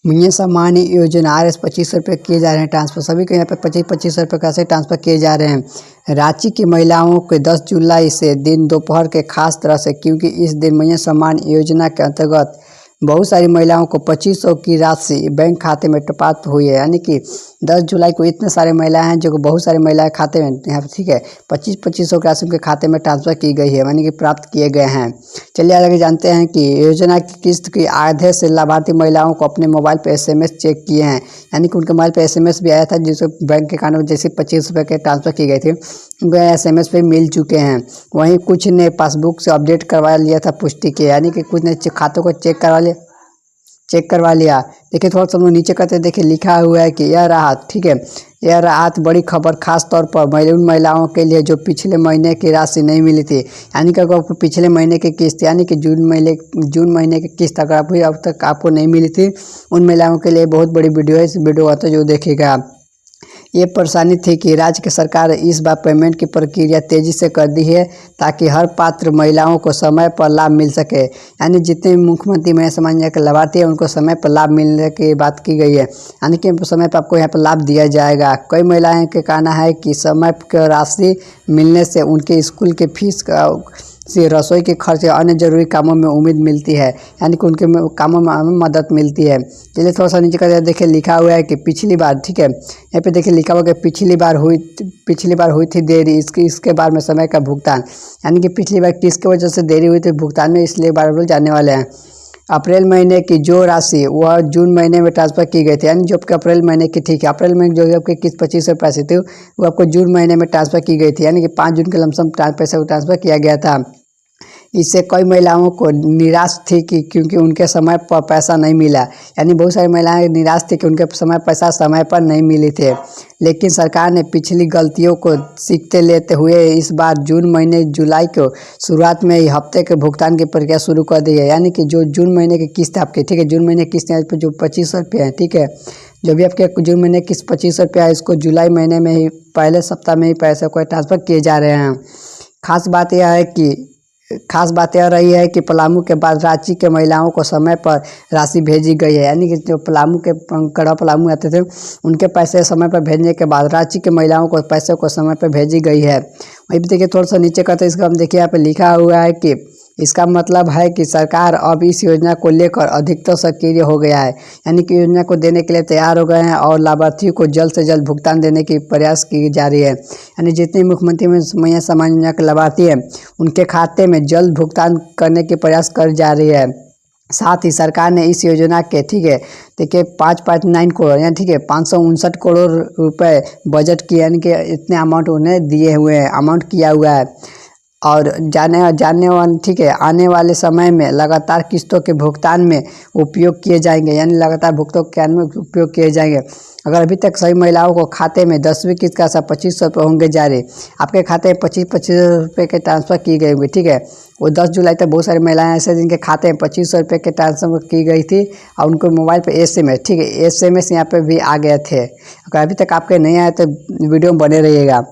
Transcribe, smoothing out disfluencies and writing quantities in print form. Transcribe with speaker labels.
Speaker 1: मिया सामान्य योजना RS 2500 रुपये किए जा रहे हैं ट्रांसफ़र। सभी को यहाँ पे 25-25 रुपये कैसे ट्रांसफ़र किए जा रहे हैं। रांची की महिलाओं के 10 जुलाई से दिन दोपहर के खास तरह से, क्योंकि इस दिन मिया सामान्य योजना के अंतर्गत बहुत सारी महिलाओं को 2500 की राशि बैंक खाते में प्राप्त हुई है। यानी कि 10 जुलाई को इतने सारे महिलाएं हैं जो बहुत सारे महिलाएं खाते में यहाँ ठीक है 2500 की राशि उनके खाते में ट्रांसफ़र की गई है, यानी कि प्राप्त किए गए हैं। चलिए आगे जानते हैं कि योजना की किस्त की आधे से लाभार्थी महिलाओं को अपने मोबाइल पर SMS चेक किए हैं। यानी कि उनके मोबाइल पर SMS भी आया था जिसको बैंक के अकाउंट में जैसे 25 रुपये के ट्रांसफ़र की गई थी उनको SMS पे मिल चुके हैं। वहीं कुछ ने पासबुक से अपडेट करवा लिया था पुष्टि के, यानी कि कुछ ने खातों को चेक करवा लिया। देखिए थोड़ा सा हम लोग नीचे करते देखिए लिखा हुआ है कि यह राहत, ठीक है, यह राहत बड़ी खबर खास तौर पर उन महिलाओं के लिए जो पिछले महीने की राशि नहीं मिली थी। यानी कि अगर आपको पिछले महीने की किस्त यानी कि जून महीने की किस्त अगर आपको अब तक आपको नहीं मिली थी, उन महिलाओं के लिए बहुत बड़ी वीडियो है। इस वीडियो आता जो देखेगा। ये परेशानी थी कि राज्य की सरकार इस बार पेमेंट की प्रक्रिया तेज़ी से कर दी है ताकि हर पात्र महिलाओं को समय पर लाभ मिल सके। यानी जितने भी मुख्यमंत्री महिला सम्मान योजना के लाभार्थी हैं उनको समय पर लाभ मिलने की बात की गई है, यानी कि समय पर आपको यहाँ पर लाभ दिया जाएगा। कई महिलाएं का कहना है कि समय पर राशि मिलने से उनके स्कूल के फीस से रसोई के खर्च या अन्य जरूरी कामों में उम्मीद मिलती है, यानी कि उनके कामों में मदद मिलती है। चलिए थोड़ा सा नीचे कर देखिए लिखा हुआ है कि पिछली बार, ठीक है, यहाँ पे देखिए लिखा हुआ है कि पिछली बार हुई थी देरी, इसके बारे में समय का भुगतान, यानी कि पिछली बार किसकी वजह से देरी हुई थी भुगतान में, इसलिए बार जाने वाले हैं। अप्रैल महीने की जो राशि वह जून महीने में ट्रांसफ़र की गई थी, यानी जो आपके अप्रैल महीने की, ठीक है, अप्रैल में जो आपकी किस्त 2500 पैसे थी वो आपको जून महीने में ट्रांसफ़र की गई थी, यानी कि 5 जून के लमसम पैसे को ट्रांसफ़र किया गया था। इससे कई महिलाओं को निराश थी कि क्योंकि उनके समय पर पैसा नहीं मिला, यानी बहुत सारी महिलाएं निराश थी कि उनके पैसा समय पर नहीं मिले थे। लेकिन सरकार ने पिछली गलतियों को सीखते लेते हुए इस बार जुलाई को शुरुआत में ही हफ्ते के भुगतान की प्रक्रिया शुरू कर दी है। यानी कि जो जून महीने की किस्त आपकी, ठीक है, जून महीने की किस्त पर जो 2500 रुपये है, ठीक है, जो भी आपके जून महीने की 2500 रुपये है इसको जुलाई महीने में ही पहले सप्ताह में ही पैसे को ट्रांसफ़र किए जा रहे हैं। खास बात यह रही है कि पलामू के बाद रांची के महिलाओं को समय पर राशि भेजी गई है, यानी कि जो पलामू आते थे उनके पैसे समय पर भेजने के बाद रांची के महिलाओं को पैसे को समय पर भेजी गई है। वहीं देखिए थोड़ा सा नीचे करते इसका हम देखिए यहाँ पे लिखा हुआ है कि इसका मतलब है कि सरकार अब इस योजना को लेकर अधिकतर सक्रिय हो गया है, यानी कि योजना को देने के लिए तैयार हो गए हैं और लाभार्थियों को जल्द से जल्द भुगतान देने की प्रयास की जा रही है। यानी जितने मुख्यमंत्री महिला सम्मान योजना के लाभार्थी हैं उनके खाते में जल्द भुगतान करने के प्रयास कर जा रही है। साथ ही सरकार ने इस योजना के, ठीक है, देखिए 5.9 करोड़ यानी ठीक है 559 करोड़ रुपए बजट की, यानी कि इतने अमाउंट उन्हें दिए हुए हैं, अमाउंट किया हुआ है। और ठीक है, आने वाले समय में लगातार किस्तों के भुगतान में उपयोग किए जाएंगे, यानी लगातार भुगतान में उपयोग किए जाएंगे। अगर अभी तक सभी महिलाओं को खाते में 10वीं किस्त का 2500 रुपये होंगे जारी, आपके खाते में 25 रुपये के ट्रांसफ़र की गई होंगी, ठीक है, वो 10 जुलाई तक बहुत सारी महिलाएं ऐसे जिनके खाते में 2500 रुपये के ट्रांसफ़र की गई थी और उनको मोबाइल पे SMS, ठीक है, SMS यहाँ पे भी आ गए थे। अगर अभी तक आपके नहीं आए तो वीडियो में बने रहिएगा।